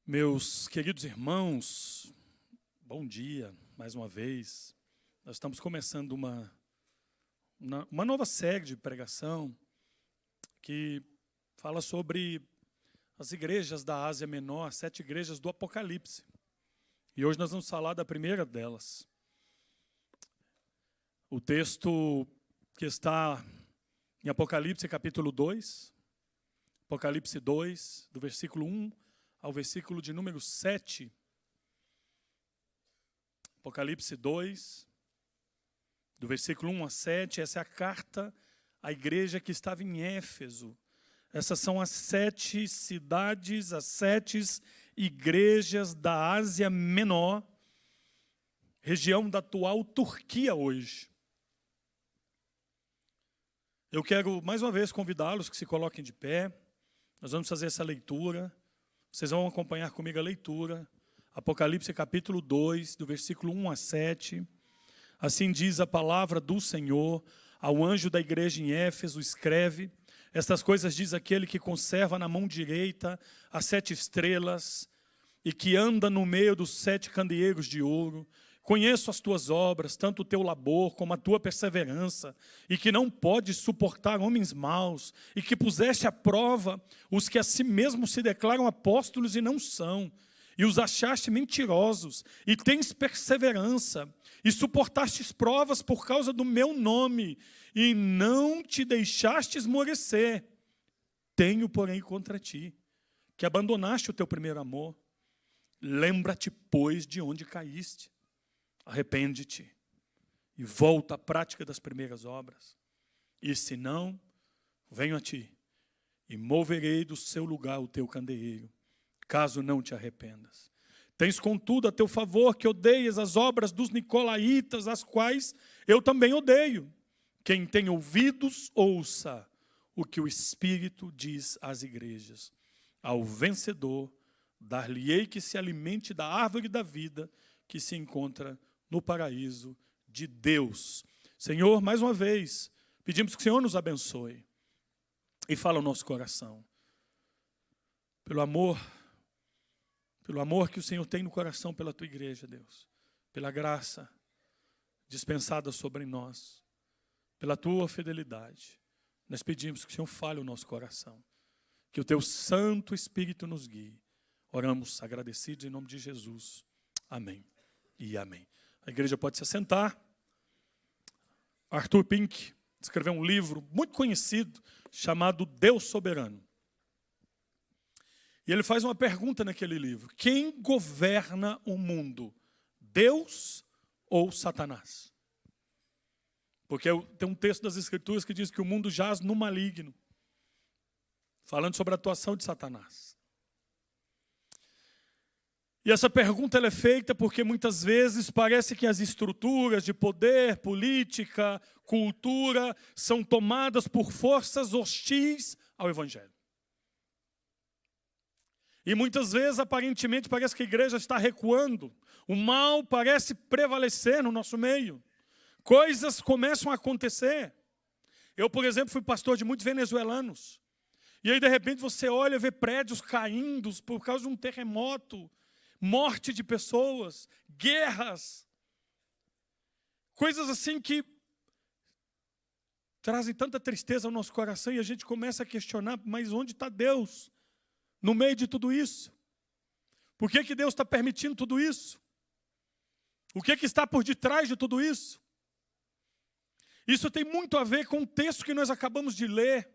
Meus queridos irmãos, bom dia mais uma vez. Nós estamos começando uma nova série de pregação que fala sobre as igrejas da Ásia Menor, as 7 igrejas do Apocalipse. E hoje nós vamos falar da primeira delas. O texto que está em Apocalipse capítulo 2, Apocalipse 2, do versículo 1 ao versículo de número 7. Apocalipse 2, do versículo 1 a 7, essa é a carta à igreja que estava em Éfeso. Essas são as 7 cidades, as 7 igrejas da Ásia Menor, região da atual Turquia hoje. Eu quero mais uma vez convidá-los que se coloquem de pé. Nós vamos fazer essa leitura. Vocês vão acompanhar comigo a leitura. Apocalipse capítulo 2, do versículo 1 a 7. Assim diz a palavra do Senhor ao anjo da igreja em Éfeso, escreve: estas coisas diz aquele que conserva na mão direita as 7 estrelas e que anda no meio dos 7 candeeiros de ouro. Conheço as tuas obras, tanto o teu labor como a tua perseverança, e que não podes suportar homens maus, e que puseste à prova os que a si mesmos se declaram apóstolos e não são, e os achaste mentirosos, e tens perseverança, e suportastes provas por causa do meu nome, e não te deixaste esmorecer. Tenho, porém, contra ti, que abandonaste o teu primeiro amor. Lembra-te, pois, de onde caíste. Arrepende-te e volta à prática das primeiras obras. E se não, venho a ti e moverei do seu lugar o teu candeeiro, caso não te arrependas. Tens, contudo, a teu favor que odeias as obras dos nicolaítas, as quais eu também odeio. Quem tem ouvidos, ouça o que o Espírito diz às igrejas. Ao vencedor, dar-lhe-ei que se alimente da árvore da vida que se encontra no paraíso de Deus. Senhor, mais uma vez, pedimos que o Senhor nos abençoe e fala ao nosso coração. Pelo amor que o Senhor tem no coração pela tua igreja, Deus, pela graça dispensada sobre nós, pela tua fidelidade, nós pedimos que o Senhor fale o nosso coração, que o teu Santo Espírito nos guie. Oramos agradecidos em nome de Jesus. Amém e amém. A igreja pode se assentar. Arthur Pink escreveu um livro muito conhecido chamado Deus Soberano. E ele faz uma pergunta naquele livro: quem governa o mundo, Deus ou Satanás? Porque tem um texto das Escrituras que diz que o mundo jaz no maligno, falando sobre a atuação de Satanás. E essa pergunta ela é feita porque muitas vezes parece que as estruturas de poder, política, cultura são tomadas por forças hostis ao Evangelho. E muitas vezes, aparentemente, parece que a igreja está recuando. O mal parece prevalecer no nosso meio. Coisas começam a acontecer. Eu, por exemplo, fui pastor de muitos venezuelanos. E aí, de repente, você olha e vê prédios caindo por causa de um terremoto. Morte de pessoas, guerras, coisas assim que trazem tanta tristeza ao nosso coração e a gente começa a questionar, mas onde está Deus no meio de tudo isso? Por que Deus está permitindo tudo isso? O que está por detrás de tudo isso? Isso tem muito a ver com o texto que nós acabamos de ler.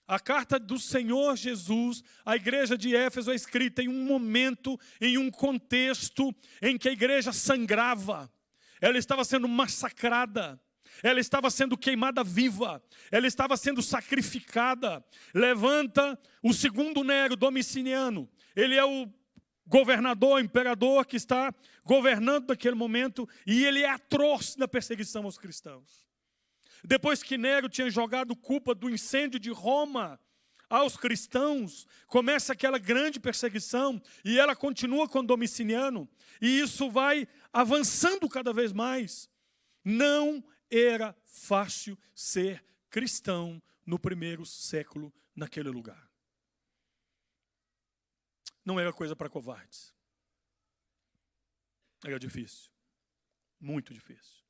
A carta do Senhor Jesus, à igreja de Éfeso, é escrita em um momento, em um contexto em que a igreja sangrava. Ela estava sendo massacrada, ela estava sendo queimada viva, ela estava sendo sacrificada. Levanta o segundo Nero, Domiciano. Ele é o governador, imperador que está governando naquele momento e ele é atroz na perseguição aos cristãos. Depois que Nero tinha jogado culpa do incêndio de Roma aos cristãos, começa aquela grande perseguição e ela continua com Domiciano e isso vai avançando cada vez mais. Não era fácil ser cristão no primeiro século naquele lugar. não era coisa para covardes. Era difícil. Muito difícil.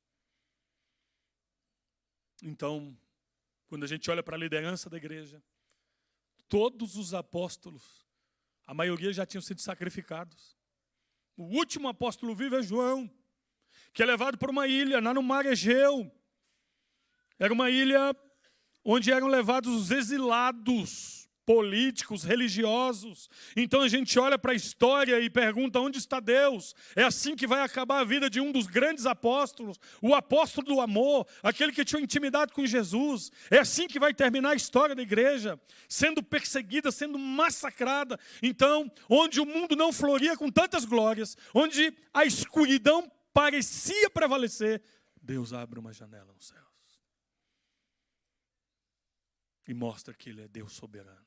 Então, quando a gente olha para a liderança da igreja, todos os apóstolos, a maioria já tinham sido sacrificados. O último apóstolo vivo é João, que é levado para uma ilha, lá no mar Egeu. Era uma ilha onde eram levados os exilados políticos, religiosos. Então a gente olha para a história e pergunta: onde está Deus? É assim que vai acabar a vida de um dos grandes apóstolos, o apóstolo do amor, aquele que tinha intimidade com Jesus. É assim que vai terminar a história da igreja, sendo perseguida, sendo massacrada. Então, onde o mundo não floria com tantas glórias, onde a escuridão parecia prevalecer, Deus abre uma janela nos céus e mostra que Ele é Deus soberano.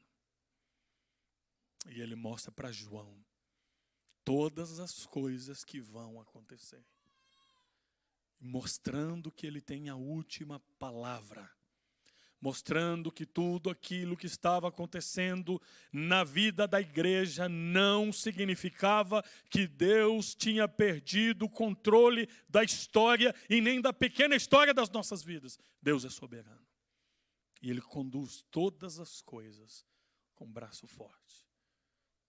E Ele mostra para João todas as coisas que vão acontecer, mostrando que Ele tem a última palavra, mostrando que tudo aquilo que estava acontecendo na vida da igreja não significava que Deus tinha perdido o controle da história e nem da pequena história das nossas vidas. Deus é soberano. E Ele conduz todas as coisas com braço forte.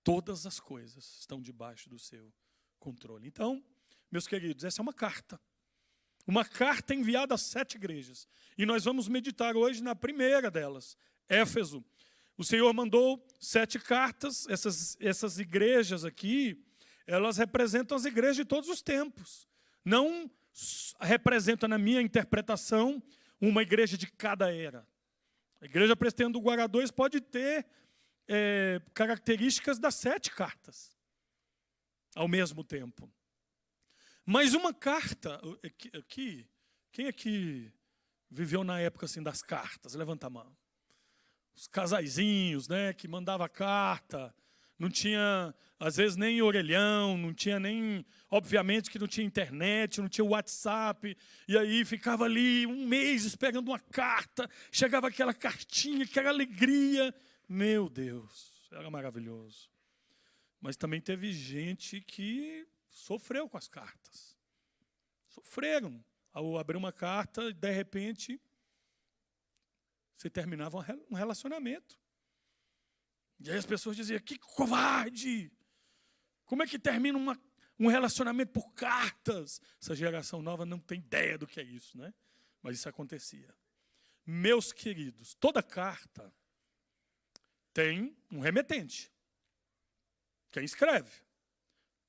Todas as coisas estão debaixo do seu controle. Então, meus queridos, essa é uma carta. Uma carta enviada a 7 igrejas. E nós vamos meditar hoje na primeira delas, Éfeso. O Senhor mandou 7 cartas. Essas igrejas aqui, elas representam as igrejas de todos os tempos. Não representam, na minha interpretação, uma igreja de cada era. A igreja presbiteriana do Guará 2 pode ter características das 7 cartas ao mesmo tempo. Mas uma carta, aqui, quem aqui viveu na época assim das cartas? Levanta a mão. Os casaizinhos, né, que mandava carta, não tinha, às vezes, nem orelhão, não tinha nem, obviamente que não tinha internet, não tinha WhatsApp, e aí ficava ali um mês esperando uma carta, chegava aquela cartinha, aquela alegria. Meu Deus, era maravilhoso. Mas também teve gente que sofreu com as cartas. Sofreram. Ao abrir uma carta, de repente, você terminava um relacionamento. E aí as pessoas diziam: que covarde! Como é que termina um relacionamento por cartas? Essa geração nova não tem ideia do que é isso, né? Mas isso acontecia. Meus queridos, toda carta tem um remetente, quem escreve.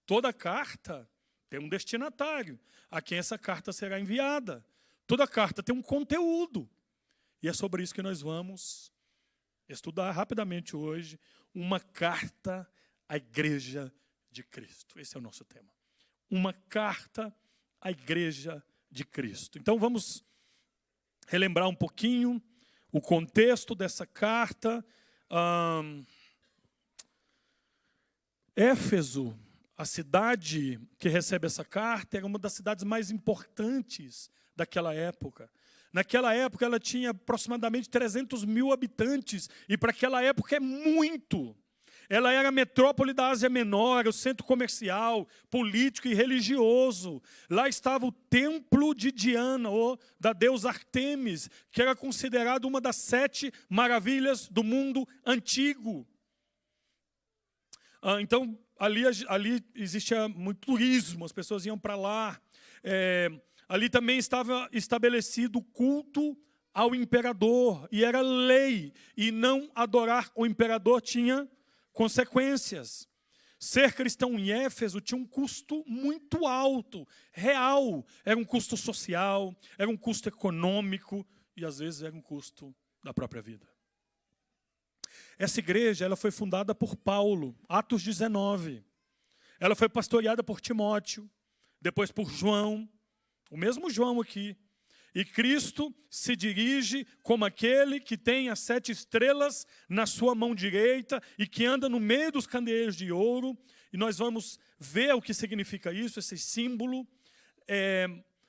Toda carta tem um destinatário, a quem essa carta será enviada. Toda carta tem um conteúdo. E é sobre isso que nós vamos estudar rapidamente hoje, uma carta à Igreja de Cristo. Esse é o nosso tema. Uma carta à Igreja de Cristo. Então vamos relembrar um pouquinho o contexto dessa carta. Éfeso, a cidade que recebe essa carta, era uma das cidades mais importantes daquela época. Naquela época ela tinha aproximadamente 300 mil habitantes, e para aquela época é muito. Ela era a metrópole da Ásia Menor, o centro comercial, político e religioso. Lá estava o templo de Diana, ou da deusa Artemis, que era considerado uma das 7 maravilhas do mundo antigo. Então, ali existia muito turismo, as pessoas iam para lá. Ali também estava estabelecido o culto ao imperador, e era lei, e não adorar o imperador tinha consequências. Ser cristão em Éfeso tinha um custo muito alto, real. Era um custo social, era um custo econômico e às vezes era um custo da própria vida. Essa igreja ela foi fundada por Paulo, Atos 19. Ela foi pastoreada por Timóteo, depois por João, o mesmo João aqui. E Cristo se dirige como aquele que tem as 7 estrelas na sua mão direita e que anda no meio dos candeeiros de ouro. E nós vamos ver o que significa isso, esse símbolo.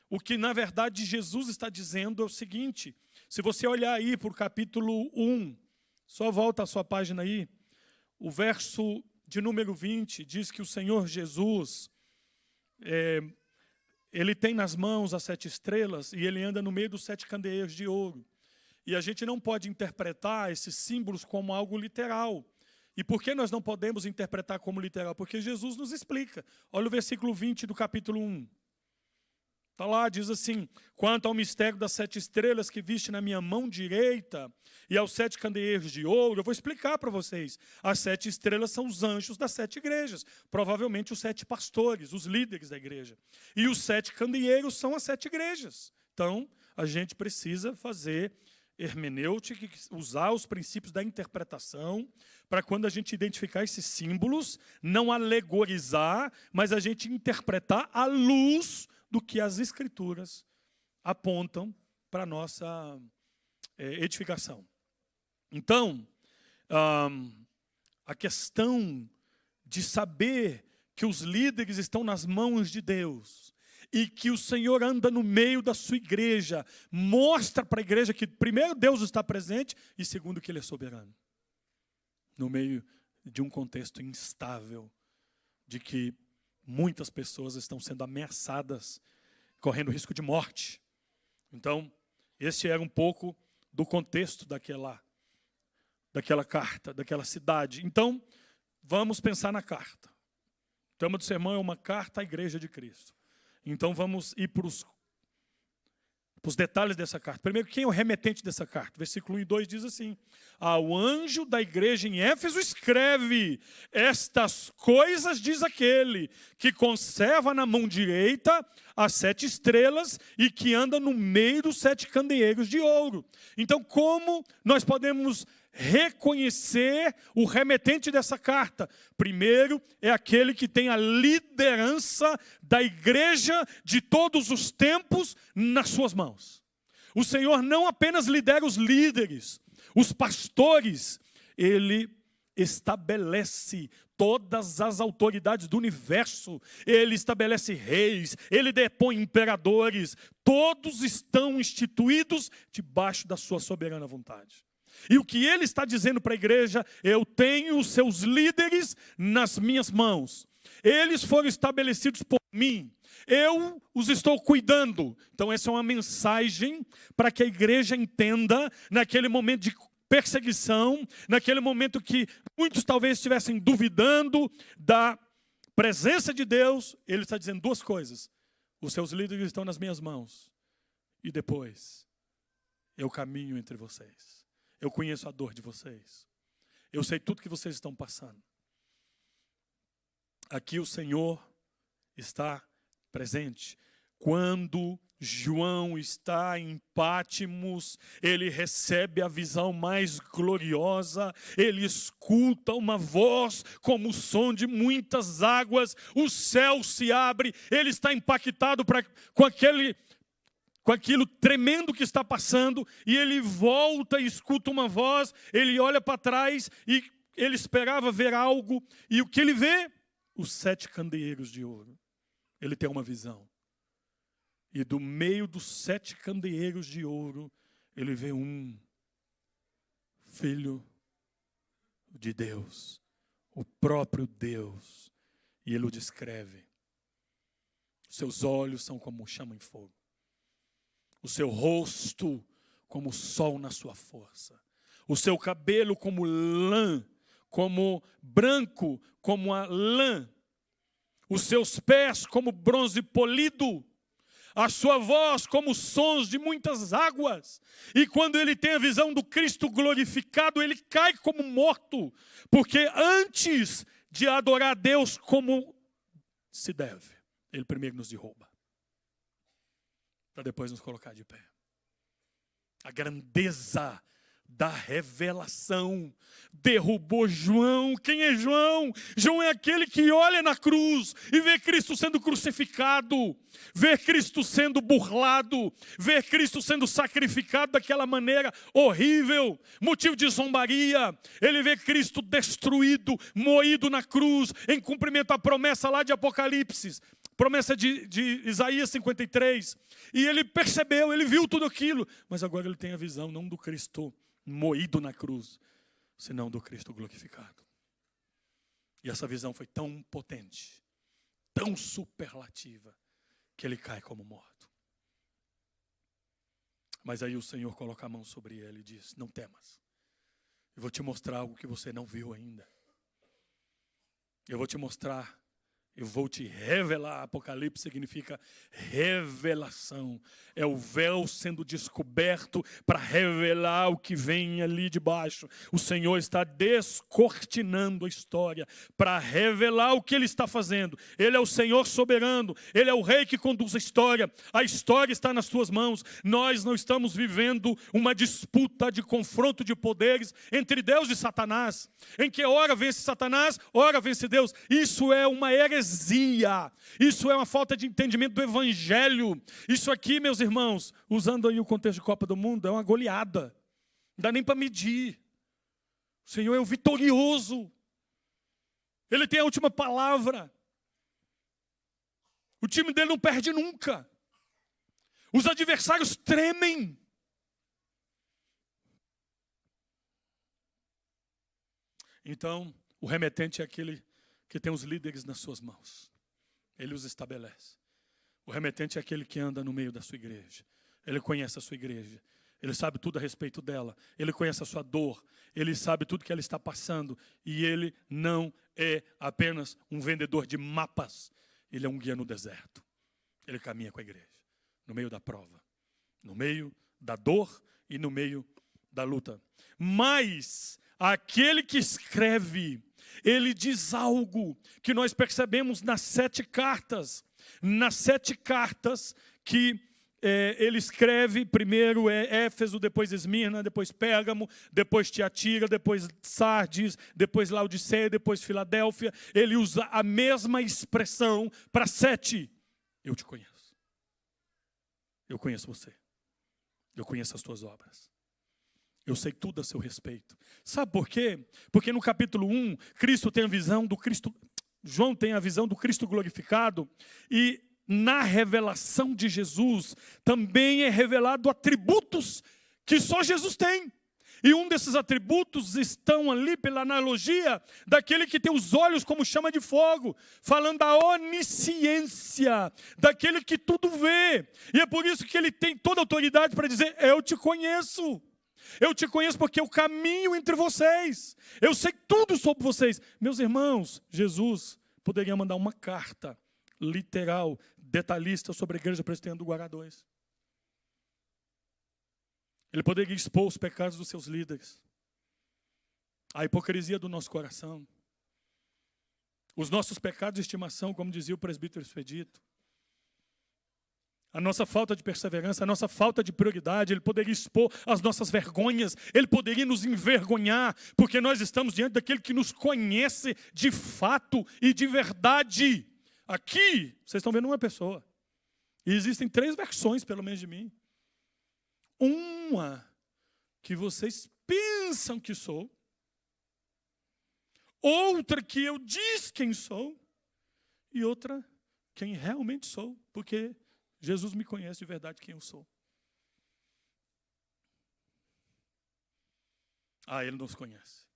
O que, na verdade, Jesus está dizendo é o seguinte. Se você olhar aí para o capítulo 1, só volta a sua página aí, o verso de número 20, diz que o Senhor Jesus, ele tem nas mãos as 7 estrelas e ele anda no meio dos 7 candeeiros de ouro. E a gente não pode interpretar esses símbolos como algo literal. E por que nós não podemos interpretar como literal? Porque Jesus nos explica. Olha o versículo 20 do capítulo 1. Está lá, diz assim: quanto ao mistério das 7 estrelas que viste na minha mão direita e aos 7 candeeiros de ouro, eu vou explicar para vocês. As 7 estrelas são os anjos das 7 igrejas, provavelmente os 7 pastores, os líderes da igreja. E os 7 candeeiros são as 7 igrejas. Então, a gente precisa fazer hermenêutica, usar os princípios da interpretação, para quando a gente identificar esses símbolos, não alegorizar, mas a gente interpretar à luz do que as Escrituras apontam para a nossa edificação. Então, a questão de saber que os líderes estão nas mãos de Deus e que o Senhor anda no meio da sua igreja, mostra para a igreja que, primeiro, Deus está presente e, segundo, que Ele é soberano. No meio de um contexto instável, de que muitas pessoas estão sendo ameaçadas, correndo risco de morte. Então, esse era um pouco do contexto daquela carta, daquela cidade. Então, vamos pensar na carta. O tema do sermão é uma carta à igreja de Cristo. Então, vamos ir para os detalhes dessa carta. Primeiro, quem é o remetente dessa carta? Versículo 1 e 2 diz assim: ao anjo da igreja em Éfeso escreve: estas coisas diz aquele que conserva na mão direita as 7 estrelas e que anda no meio dos 7 candeeiros de ouro. Então, como nós podemos reconhecer o remetente dessa carta? Primeiro, é aquele que tem a liderança da igreja de todos os tempos nas suas mãos. O Senhor não apenas lidera os líderes, os pastores, Ele estabelece todas as autoridades do universo, Ele estabelece reis, Ele depõe imperadores, todos estão instituídos debaixo da sua soberana vontade. E o que Ele está dizendo para a igreja: eu tenho os seus líderes nas minhas mãos, eles foram estabelecidos por mim, eu os estou cuidando. Então essa é uma mensagem para que a igreja entenda, naquele momento de perseguição, naquele momento que muitos talvez estivessem duvidando da presença de Deus. Ele está dizendo 2 coisas: os seus líderes estão nas minhas mãos, e depois, eu caminho entre vocês, eu conheço a dor de vocês, eu sei tudo que vocês estão passando. Aqui o Senhor está presente. Quando João está em Pátimos, ele recebe a visão mais gloriosa, ele escuta uma voz como o som de muitas águas, o céu se abre, ele está impactado com aquilo tremendo que está passando, e ele volta e escuta uma voz, ele olha para trás e ele esperava ver algo, e o que ele vê? Os 7 candeeiros de ouro. Ele tem uma visão. E do meio dos 7 candeeiros de ouro, ele vê um filho de Deus, o próprio Deus. E ele o descreve. Seus olhos são como chama em fogo. O seu rosto como o sol na sua força. O seu cabelo como lã, como branco, como a lã. Os seus pés como bronze polido. A sua voz como sons de muitas águas. E quando ele tem a visão do Cristo glorificado, ele cai como morto. Porque antes de adorar a Deus como se deve, ele primeiro nos derruba, para depois nos colocar de pé. A grandeza da revelação derrubou João. Quem é João? João é aquele que olha na cruz e vê Cristo sendo crucificado, vê Cristo sendo burlado, vê Cristo sendo sacrificado daquela maneira horrível, motivo de zombaria. Ele vê Cristo destruído, moído na cruz, em cumprimento à promessa lá de Apocalipse, promessa de Isaías 53. E ele percebeu, ele viu tudo aquilo, mas agora ele tem a visão não do Cristo moído na cruz, senão do Cristo glorificado. E essa visão foi tão potente, tão superlativa, que ele cai como morto. Mas aí o Senhor coloca a mão sobre ele e diz: não temas. Eu vou te mostrar algo que você não viu ainda. Eu vou te mostrar. Eu vou te revelar. Apocalipse significa revelação. É o véu sendo descoberto para revelar o que vem ali de baixo. O Senhor está descortinando a história para revelar o que Ele está fazendo. Ele é o Senhor soberano. Ele é o Rei que conduz a história. A história está nas suas mãos. Nós não estamos vivendo uma disputa de confronto de poderes entre Deus e Satanás, em que ora vence Satanás, ora vence Deus. Isso é uma heresia. Isso é uma falta de entendimento do Evangelho. Isso aqui, meus irmãos, usando aí o contexto de Copa do Mundo, é uma goleada. Não dá nem para medir. O Senhor é o vitorioso. Ele tem a última palavra. O time dele não perde nunca. Os adversários tremem. Então, o remetente é aquele que tem os líderes nas suas mãos. Ele os estabelece. O remetente é aquele que anda no meio da sua igreja. Ele conhece a sua igreja. Ele sabe tudo a respeito dela. Ele conhece a sua dor. Ele sabe tudo que ela está passando. E ele não é apenas um vendedor de mapas. Ele é um guia no deserto. Ele caminha com a igreja. No meio da prova. No meio da dor e no meio da luta. Mas aquele que escreve, ele diz algo que nós percebemos nas 7 cartas. Nas 7 cartas que ele escreve, primeiro é Éfeso, depois Esmirna, depois Pérgamo, depois Tiatira, depois Sardes, depois Laodiceia, depois Filadélfia. Ele usa a mesma expressão para 7. Eu te conheço. Eu conheço você. Eu conheço as tuas obras. Eu sei tudo a seu respeito. Sabe por quê? Porque no capítulo 1, Cristo tem a visão do Cristo, João tem a visão do Cristo glorificado, e na revelação de Jesus também é revelado atributos que só Jesus tem. E um desses atributos estão ali pela analogia daquele que tem os olhos como chama de fogo, falando da onisciência, daquele que tudo vê. E é por isso que ele tem toda a autoridade para dizer: eu te conheço. Eu te conheço porque eu caminho entre vocês. Eu sei tudo sobre vocês. Meus irmãos, Jesus poderia mandar uma carta literal, detalhista sobre a igreja presbiteriana do Guará 2. Ele poderia expor os pecados dos seus líderes, a hipocrisia do nosso coração, os nossos pecados de estimação, como dizia o presbítero Expedito, a nossa falta de perseverança, a nossa falta de prioridade. Ele poderia expor as nossas vergonhas, ele poderia nos envergonhar, porque nós estamos diante daquele que nos conhece de fato e de verdade. Aqui, vocês estão vendo uma pessoa, e existem 3 versões, pelo menos de mim. Uma que vocês pensam que sou, outra que eu diz quem sou, e outra quem realmente sou, porque Jesus me conhece de verdade quem eu sou. Ele nos conhece.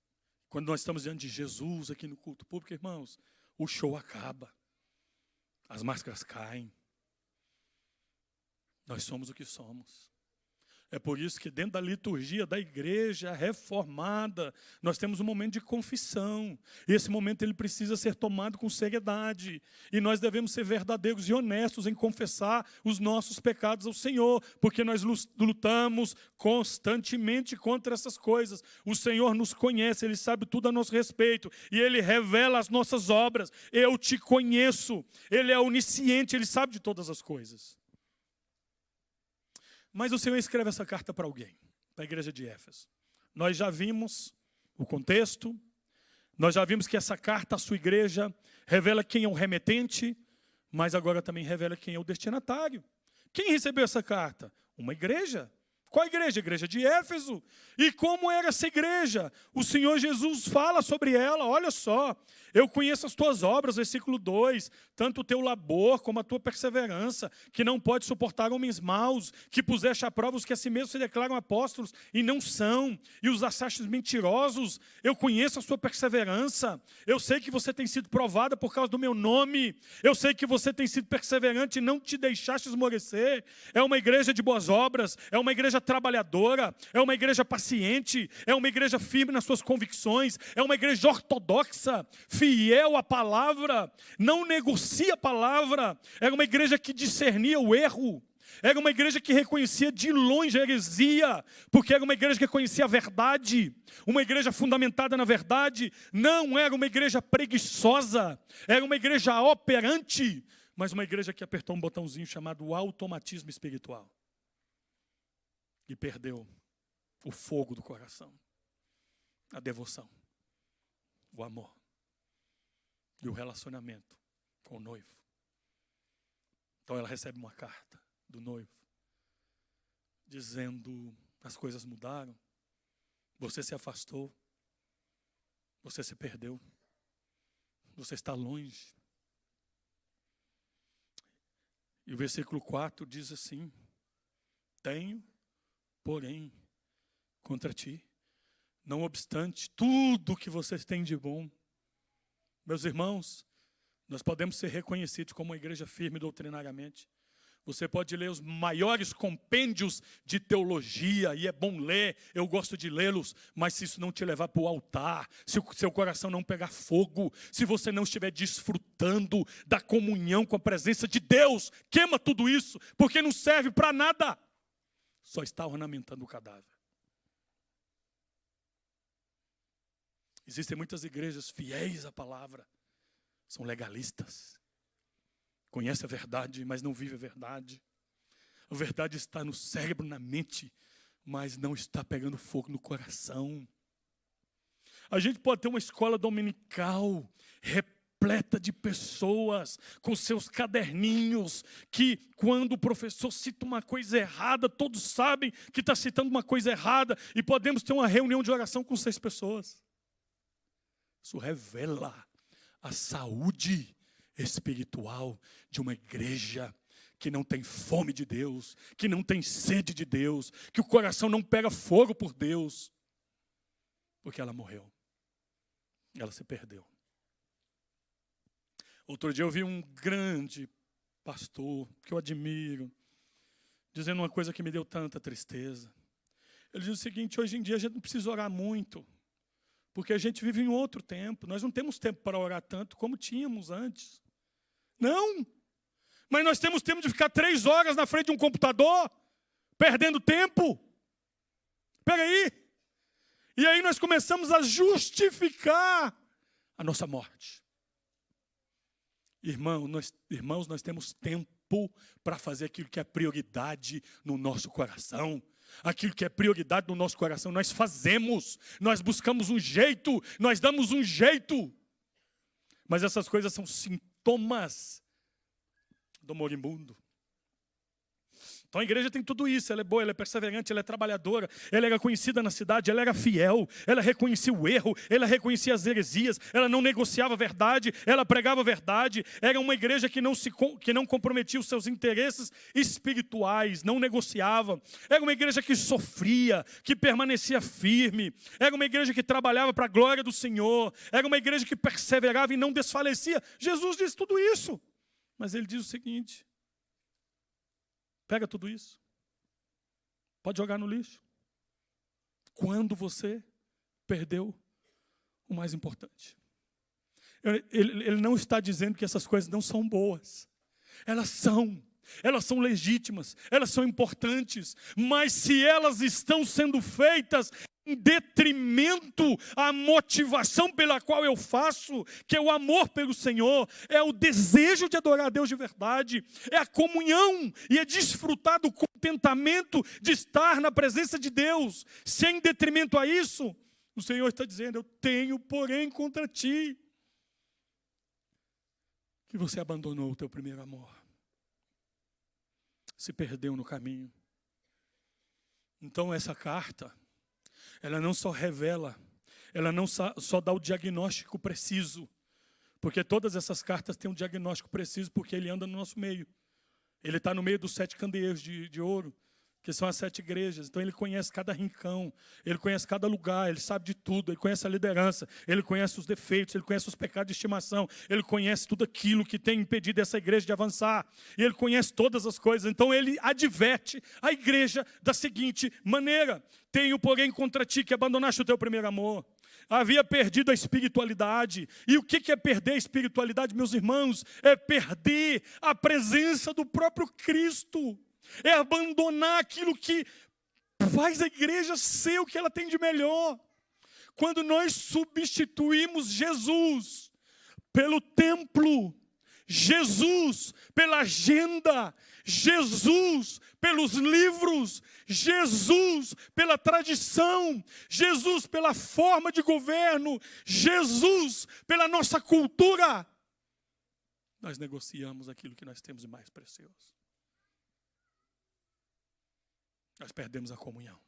Quando nós estamos diante de Jesus aqui no culto público, irmãos, o show acaba. As máscaras caem. Nós somos o que somos. É por isso que dentro da liturgia da igreja reformada, nós temos um momento de confissão. E esse momento ele precisa ser tomado com seriedade. E nós devemos ser verdadeiros e honestos em confessar os nossos pecados ao Senhor, porque nós lutamos constantemente contra essas coisas. O Senhor nos conhece, Ele sabe tudo a nosso respeito. E Ele revela as nossas obras. Eu te conheço. Ele é onisciente, Ele sabe de todas as coisas. Mas o Senhor escreve essa carta para alguém, para a igreja de Éfeso. Nós já vimos o contexto, nós já vimos que essa carta à sua igreja revela quem é o remetente, mas agora também revela quem é o destinatário. Quem recebeu essa carta? Uma igreja Qual igreja? A igreja de Éfeso. E como era essa igreja? O Senhor Jesus fala sobre ela, olha só. Eu conheço as tuas obras, versículo 2, tanto o teu labor como a tua perseverança, que não pode suportar homens maus, que puseste à prova os que a si mesmos se declaram apóstolos e não são, e os achastes mentirosos. Eu conheço a sua perseverança, eu sei que você tem sido provada por causa do meu nome, eu sei que você tem sido perseverante e não te deixaste esmorecer. É uma igreja de boas obras, é uma igreja trabalhadora, é uma igreja paciente, é uma igreja firme nas suas convicções, é uma igreja ortodoxa, fiel à palavra, não negocia a palavra. Era uma igreja que discernia o erro, era uma igreja que reconhecia de longe a heresia, porque era uma igreja que reconhecia a verdade, uma igreja fundamentada na verdade. Não era uma igreja preguiçosa, era uma igreja operante, mas uma igreja que apertou um botãozinho chamado automatismo espiritual e perdeu o fogo do coração, a devoção, o amor e o relacionamento com o noivo. Então ela recebe uma carta do noivo dizendo: as coisas mudaram, você se afastou, você se perdeu, você está longe. E o versículo 4 diz assim: tenho, porém, contra ti, não obstante tudo que vocês têm de bom. Meus irmãos, nós podemos ser reconhecidos como uma igreja firme doutrinariamente. Você pode ler os maiores compêndios de teologia, e é bom ler, eu gosto de lê-los, mas se isso não te levar para o altar, se o seu coração não pegar fogo, se você não estiver desfrutando da comunhão com a presença de Deus, queima tudo isso, porque não serve para nada, só está ornamentando o cadáver. Existem muitas igrejas fiéis à palavra, são legalistas. Conhece a verdade, mas não vive a verdade. A verdade está no cérebro, na mente, mas não está pegando fogo no coração. A gente pode ter uma escola dominical repleta de pessoas com seus caderninhos, que quando o professor cita uma coisa errada, todos sabem que está citando uma coisa errada, e podemos ter uma reunião de oração com 6 pessoas. Isso revela a saúde espiritual de uma igreja que não tem fome de Deus, que não tem sede de Deus, que o coração não pega fogo por Deus, porque ela morreu, ela se perdeu. Outro dia eu vi um grande pastor, que eu admiro, dizendo uma coisa que me deu tanta tristeza. Ele diz o seguinte: hoje em dia a gente não precisa orar muito, porque a gente vive em outro tempo. Nós não temos tempo para orar tanto como tínhamos antes. Não, mas nós temos tempo de ficar 3 horas na frente de um computador, perdendo tempo. Espera aí. E aí nós começamos a justificar a nossa morte. Irmãos, nós temos tempo para fazer aquilo que é prioridade no nosso coração. Aquilo que é prioridade no nosso coração, nós fazemos, nós buscamos um jeito, nós damos um jeito. Mas essas coisas são sintomas do moribundo. Então a igreja tem tudo isso, ela é boa, ela é perseverante, ela é trabalhadora, ela era conhecida na cidade, ela era fiel, ela reconhecia o erro, ela reconhecia as heresias, ela não negociava a verdade, ela pregava a verdade. Era uma igreja que não comprometia os seus interesses espirituais, não negociava. Era uma igreja que sofria, que permanecia firme, era uma igreja que trabalhava para a glória do Senhor, era uma igreja que perseverava e não desfalecia. Jesus disse tudo isso, mas ele diz o seguinte: pega tudo isso, pode jogar no lixo, quando você perdeu o mais importante. Ele não está dizendo que essas coisas não são boas. Elas são legítimas, elas são importantes, mas se elas estão sendo feitas em detrimento à motivação pela qual eu faço, que é o amor pelo Senhor, é o desejo de adorar a Deus de verdade, é a comunhão e é desfrutar do contentamento de estar na presença de Deus, sem detrimento a isso, o Senhor está dizendo: eu tenho, porém, contra ti, que você abandonou o teu primeiro amor, se perdeu no caminho. Então essa carta, ela não só revela, ela não só dá o diagnóstico preciso, porque todas essas cartas têm um diagnóstico preciso, porque ele anda no nosso meio. Ele está no meio dos 7 candeeiros de ouro, que são as 7 igrejas. Então ele conhece cada rincão, ele conhece cada lugar, ele sabe de tudo, ele conhece a liderança, ele conhece os defeitos, ele conhece os pecados de estimação, ele conhece tudo aquilo que tem impedido essa igreja de avançar, e ele conhece todas as coisas. Então ele adverte a igreja da seguinte maneira: tenho, porém, contra ti que abandonaste o teu primeiro amor. Havia perdido a espiritualidade. E o que é perder a espiritualidade, meus irmãos? É perder a presença do próprio Cristo. É abandonar aquilo que faz a igreja ser o que ela tem de melhor. Quando nós substituímos Jesus pelo templo, Jesus pela agenda, Jesus pelos livros, Jesus pela tradição, Jesus pela forma de governo, Jesus pela nossa cultura, nós negociamos aquilo que nós temos de mais precioso. Nós perdemos a comunhão.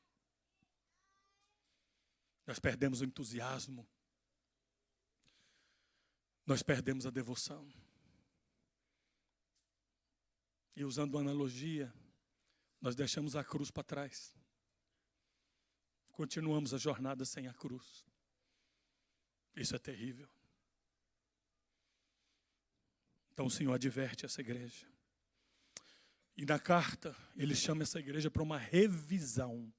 Nós perdemos o entusiasmo. Nós perdemos a devoção. E usando uma analogia, nós deixamos a cruz para trás. Continuamos a jornada sem a cruz. Isso é terrível. Então o Senhor adverte essa igreja. E na carta, ele chama essa igreja para uma revisão.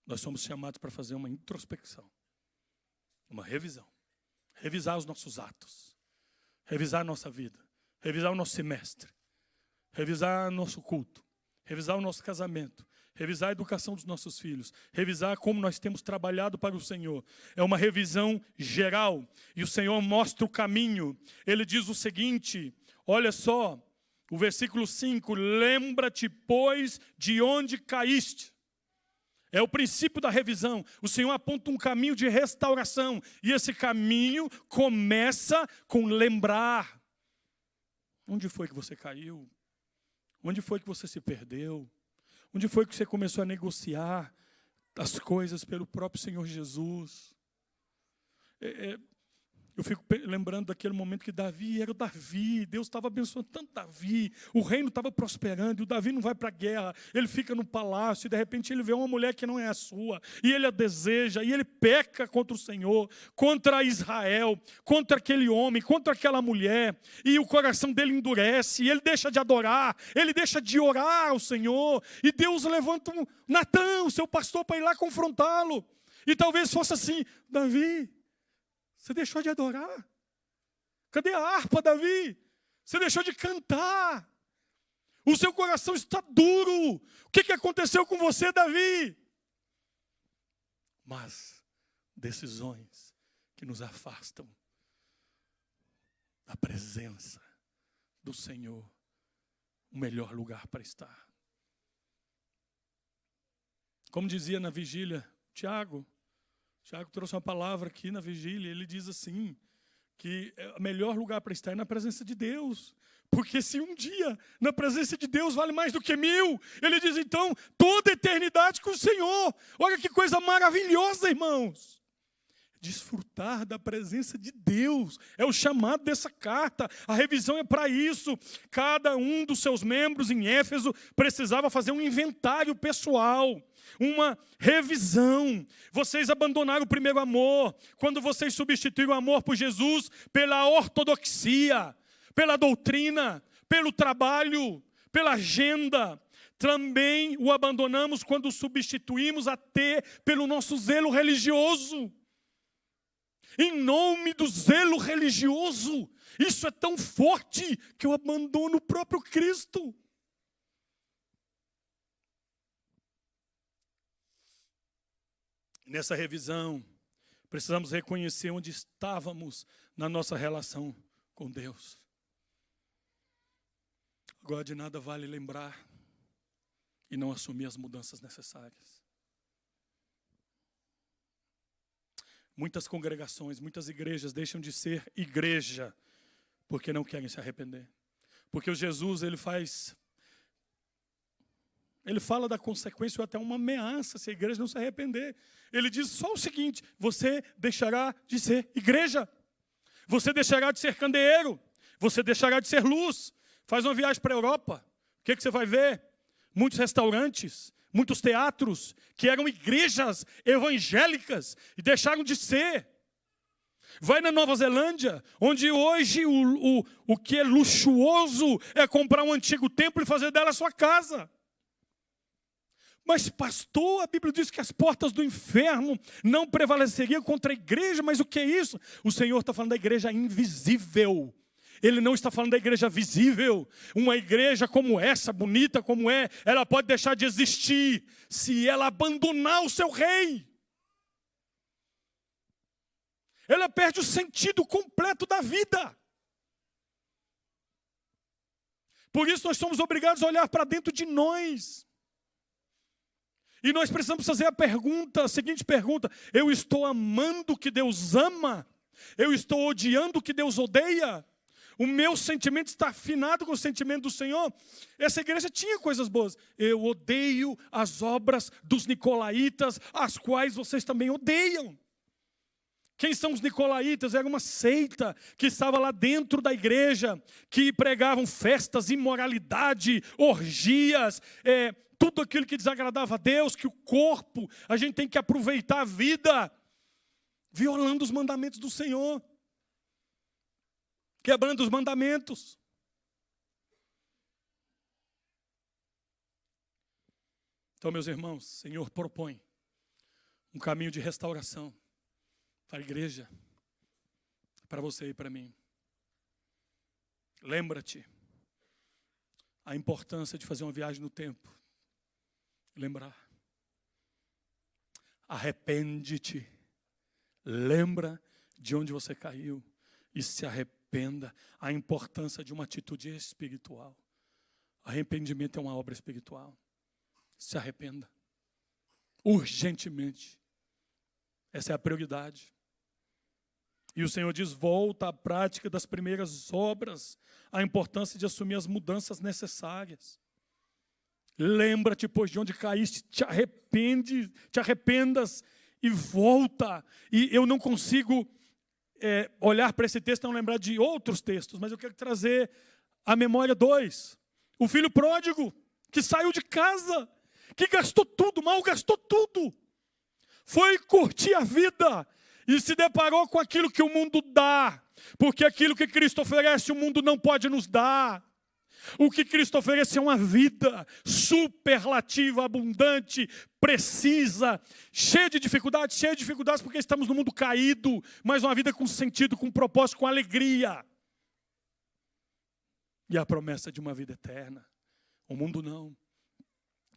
Nós somos chamados para fazer uma introspecção. Uma revisão. Revisar os nossos atos. Revisar a nossa vida. Revisar o nosso semestre. Revisar nosso culto. Revisar o nosso casamento. Revisar a educação dos nossos filhos. Revisar como nós temos trabalhado para o Senhor. É uma revisão geral. E o Senhor mostra o caminho. Ele diz o seguinte, olha só, o versículo 5, lembra-te, pois, de onde caíste. É o princípio da revisão. O Senhor aponta um caminho de restauração. E esse caminho começa com lembrar. Onde foi que você caiu? Onde foi que você se perdeu? Onde foi que você começou a negociar as coisas pelo próprio Senhor Jesus? Eu fico lembrando daquele momento que Davi era o Davi, Deus estava abençoando tanto Davi, o reino estava prosperando, e o Davi não vai para a guerra, ele fica no palácio, e de repente ele vê uma mulher que não é a sua, e ele a deseja, e ele peca contra o Senhor, contra Israel, contra aquele homem, contra aquela mulher, e o coração dele endurece, e ele deixa de adorar, ele deixa de orar ao Senhor, e Deus levanta um Natã, o seu pastor, para ir lá confrontá-lo, e talvez fosse assim, Davi, você deixou de adorar? Cadê a harpa, Davi? Você deixou de cantar. O seu coração está duro. O que aconteceu com você, Davi? Mas decisões que nos afastam da presença do Senhor, o melhor lugar para estar. Como dizia na vigília, Tiago trouxe uma palavra aqui na vigília, ele diz assim, que o melhor lugar para estar é na presença de Deus. Porque se um dia na presença de Deus vale mais do que 1000, ele diz então, toda a eternidade com o Senhor. Olha que coisa maravilhosa, irmãos. Desfrutar da presença de Deus é o chamado dessa carta. A revisão é para isso. Cada um dos seus membros em Éfeso precisava fazer um inventário pessoal, uma revisão. Vocês abandonaram o primeiro amor quando vocês substituíram o amor por Jesus pela ortodoxia, pela doutrina, pelo trabalho, pela agenda. Também o abandonamos quando substituímos até pelo nosso zelo religioso. Em nome do zelo religioso, isso é tão forte que eu abandono o próprio Cristo. Nessa revisão, precisamos reconhecer onde estávamos na nossa relação com Deus. Agora, de nada vale lembrar e não assumir as mudanças necessárias. Muitas congregações, muitas igrejas deixam de ser igreja porque não querem se arrepender. Porque o Jesus, ele faz Ele fala da consequência ou até uma ameaça se a igreja não se arrepender. Ele diz só o seguinte: você deixará de ser igreja. Você deixará de ser candeeiro. Você deixará de ser luz. Faz uma viagem para a Europa. O que você vai ver? Muitos restaurantes, muitos teatros, que eram igrejas evangélicas e deixaram de ser. Vai na Nova Zelândia, onde hoje o que é luxuoso é comprar um antigo templo e fazer dela a sua casa. Mas pastor, a Bíblia diz que as portas do inferno não prevaleceriam contra a igreja, mas o que é isso? O Senhor está falando da igreja invisível. Ele não está falando da igreja visível. Uma igreja como essa, bonita como é, ela pode deixar de existir se ela abandonar o seu rei. Ela perde o sentido completo da vida. Por isso nós somos obrigados a olhar para dentro de nós. E nós precisamos fazer a seguinte pergunta: eu estou amando o que Deus ama? Eu estou odiando o que Deus odeia? O meu sentimento está afinado com o sentimento do Senhor? Essa igreja tinha coisas boas. Eu odeio as obras dos nicolaítas, as quais vocês também odeiam. Quem são os nicolaítas? Era uma seita que estava lá dentro da igreja, que pregavam festas, imoralidade, orgias, tudo aquilo que desagradava a Deus, que o corpo, a gente tem que aproveitar a vida, violando os mandamentos do Senhor, quebrando os mandamentos. Então, meus irmãos, o Senhor propõe um caminho de restauração para a igreja, para você e para mim. Lembra-te a importância de fazer uma viagem no tempo. Lembrar. Arrepende-te. Lembra de onde você caiu e se arrependa. A importância de uma atitude espiritual. Arrependimento é uma obra espiritual. Se arrependa. Urgentemente. Essa é a prioridade. E o Senhor diz: volta à prática das primeiras obras. A importância de assumir as mudanças necessárias. Lembra-te, pois, de onde caíste, te arrependas e volta. E eu não consigo olhar para esse texto e não lembrar de outros textos, mas eu quero trazer à memória dois. O filho pródigo, que saiu de casa, que gastou tudo, malgastou tudo. Foi curtir a vida e se deparou com aquilo que o mundo dá, porque aquilo que Cristo oferece o mundo não pode nos dar. O que Cristo oferece é uma vida superlativa, abundante, precisa, cheia de dificuldades porque estamos no mundo caído, mas uma vida com sentido, com propósito, com alegria. E a promessa de uma vida eterna. O mundo não.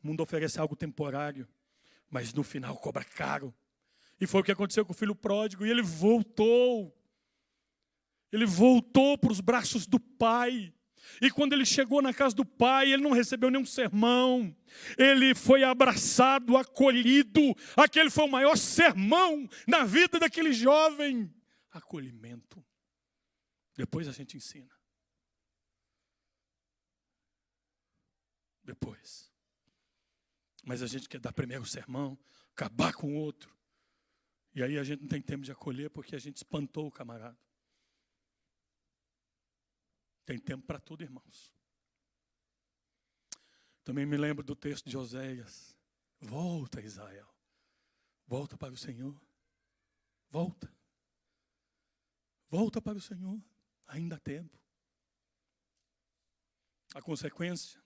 O mundo oferece algo temporário, mas no final cobra caro. E foi o que aconteceu com o filho pródigo, e ele voltou. Ele voltou para os braços do pai. E quando ele chegou na casa do pai, ele não recebeu nenhum sermão. Ele foi abraçado, acolhido. Aquele foi o maior sermão na vida daquele jovem. Acolhimento. Depois a gente ensina. Depois. Mas a gente quer dar primeiro o sermão, acabar com o outro. E aí a gente não tem tempo de acolher porque a gente espantou o camarada. Tem tempo para tudo, irmãos. Também me lembro do texto de Oséias. Volta, Israel. Volta para o Senhor. Volta. Volta para o Senhor. Ainda há tempo. A consequência,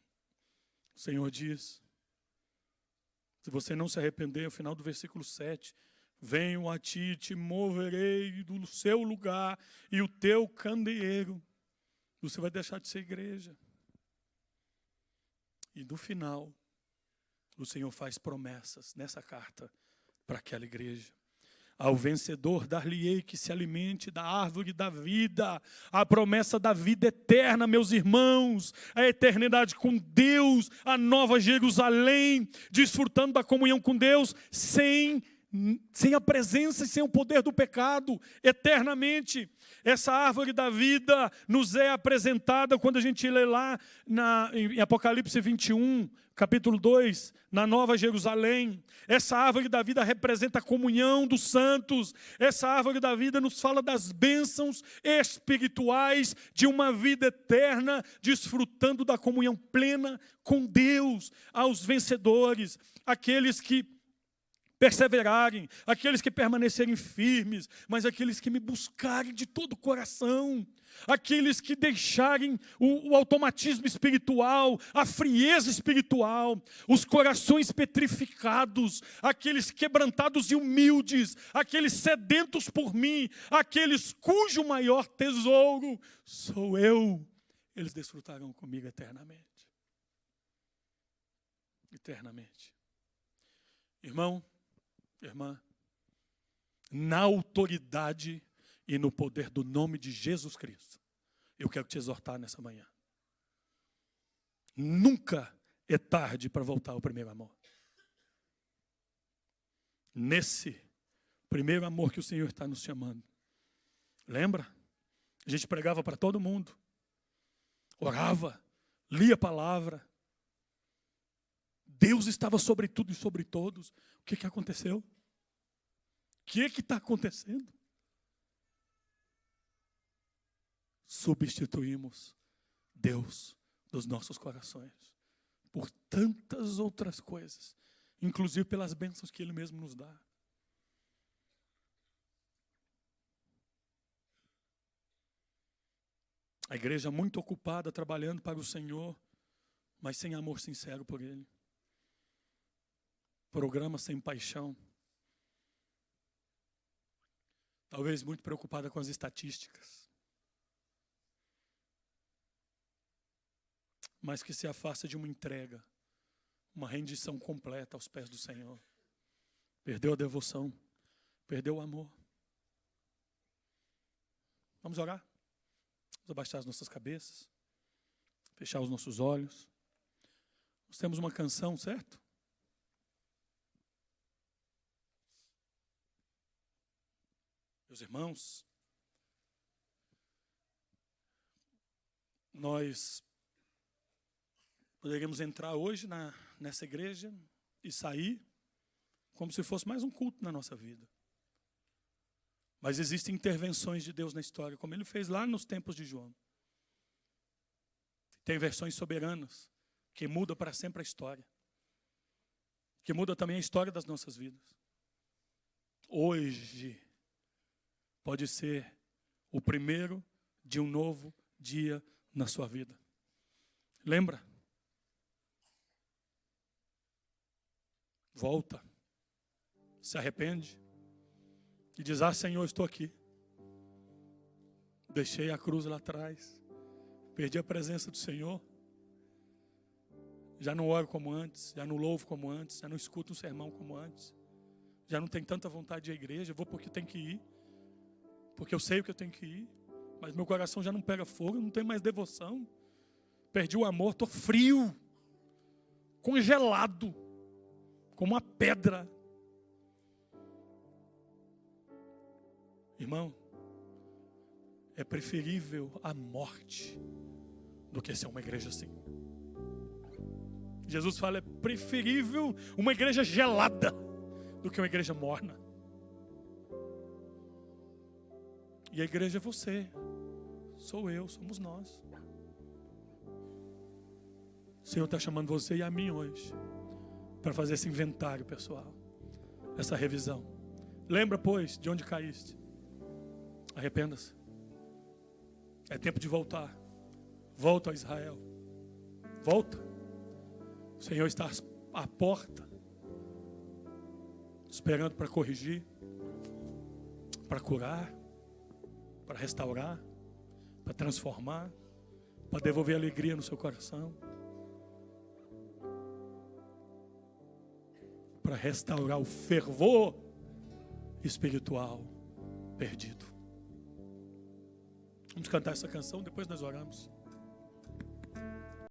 o Senhor diz, se você não se arrepender, no final do versículo 7, venho a ti, te moverei do seu lugar e o teu candeeiro. Você vai deixar de ser igreja. E no final, o Senhor faz promessas nessa carta para aquela igreja. Ao vencedor dar-lhe-ei que se alimente da árvore da vida. A promessa da vida eterna, meus irmãos. A eternidade com Deus, a nova Jerusalém, desfrutando da comunhão com Deus sem sem a presença e sem o poder do pecado, eternamente. Essa árvore da vida nos é apresentada quando a gente lê lá em Apocalipse 21, capítulo 2, na Nova Jerusalém. Essa árvore da vida representa a comunhão dos santos. Essa árvore da vida nos fala das bênçãos espirituais de uma vida eterna, desfrutando da comunhão plena com Deus. Aos vencedores, aqueles que perseverarem, aqueles que permanecerem firmes, mas aqueles que me buscarem de todo o coração, aqueles que deixarem o automatismo espiritual, a frieza espiritual, os corações petrificados, aqueles quebrantados e humildes, aqueles sedentos por mim, aqueles cujo maior tesouro sou eu, eles desfrutarão comigo eternamente. Eternamente. Irmão, irmã, na autoridade e no poder do nome de Jesus Cristo, eu quero te exortar nessa manhã. Nunca é tarde para voltar ao primeiro amor. Nesse primeiro amor que o Senhor está nos chamando. Lembra? A gente pregava para todo mundo. Orava, lia a palavra. Deus estava sobre tudo e sobre todos. O que aconteceu? O que está acontecendo? Substituímos Deus dos nossos corações por tantas outras coisas, inclusive pelas bênçãos que Ele mesmo nos dá. A igreja muito ocupada, trabalhando para o Senhor, mas sem amor sincero por Ele. Programa sem paixão. Talvez muito preocupada com as estatísticas. Mas que se afasta de uma entrega, uma rendição completa aos pés do Senhor. Perdeu a devoção, perdeu o amor. Vamos orar? Vamos abaixar as nossas cabeças, fechar os nossos olhos. Nós temos uma canção, certo? Meus irmãos, nós poderíamos entrar hoje nessa igreja e sair como se fosse mais um culto na nossa vida. Mas existem intervenções de Deus na história, como Ele fez lá nos tempos de João. Tem versões soberanas, que muda para sempre a história. Que muda também a história das nossas vidas. Hoje pode ser o primeiro de um novo dia na sua vida. Lembra? Volta. Se arrepende. E diz, Senhor, estou aqui. Deixei a cruz lá atrás. Perdi a presença do Senhor. Já não oro como antes. Já não louvo como antes. Já não escuto um sermão como antes. Já não tenho tanta vontade de ir à igreja. Eu vou porque tenho que ir. Porque eu sei o que eu tenho que ir. Mas meu coração já não pega fogo. Não tenho mais devoção. Perdi o amor. Estou frio. Congelado. Como uma pedra. Irmão, é preferível a morte do que ser uma igreja assim. Jesus fala, é preferível uma igreja gelada do que uma igreja morna. E a igreja é você, sou eu, somos nós. O Senhor está chamando você e a mim hoje para fazer esse inventário pessoal, essa revisão. Lembra, pois, de onde caíste. Arrependa-se. É tempo de voltar. Volta a Israel. Volta. O Senhor está à porta, esperando para corrigir, para curar, para restaurar, para transformar, para devolver alegria no seu coração, para restaurar o fervor espiritual perdido. Vamos cantar essa canção, depois nós oramos.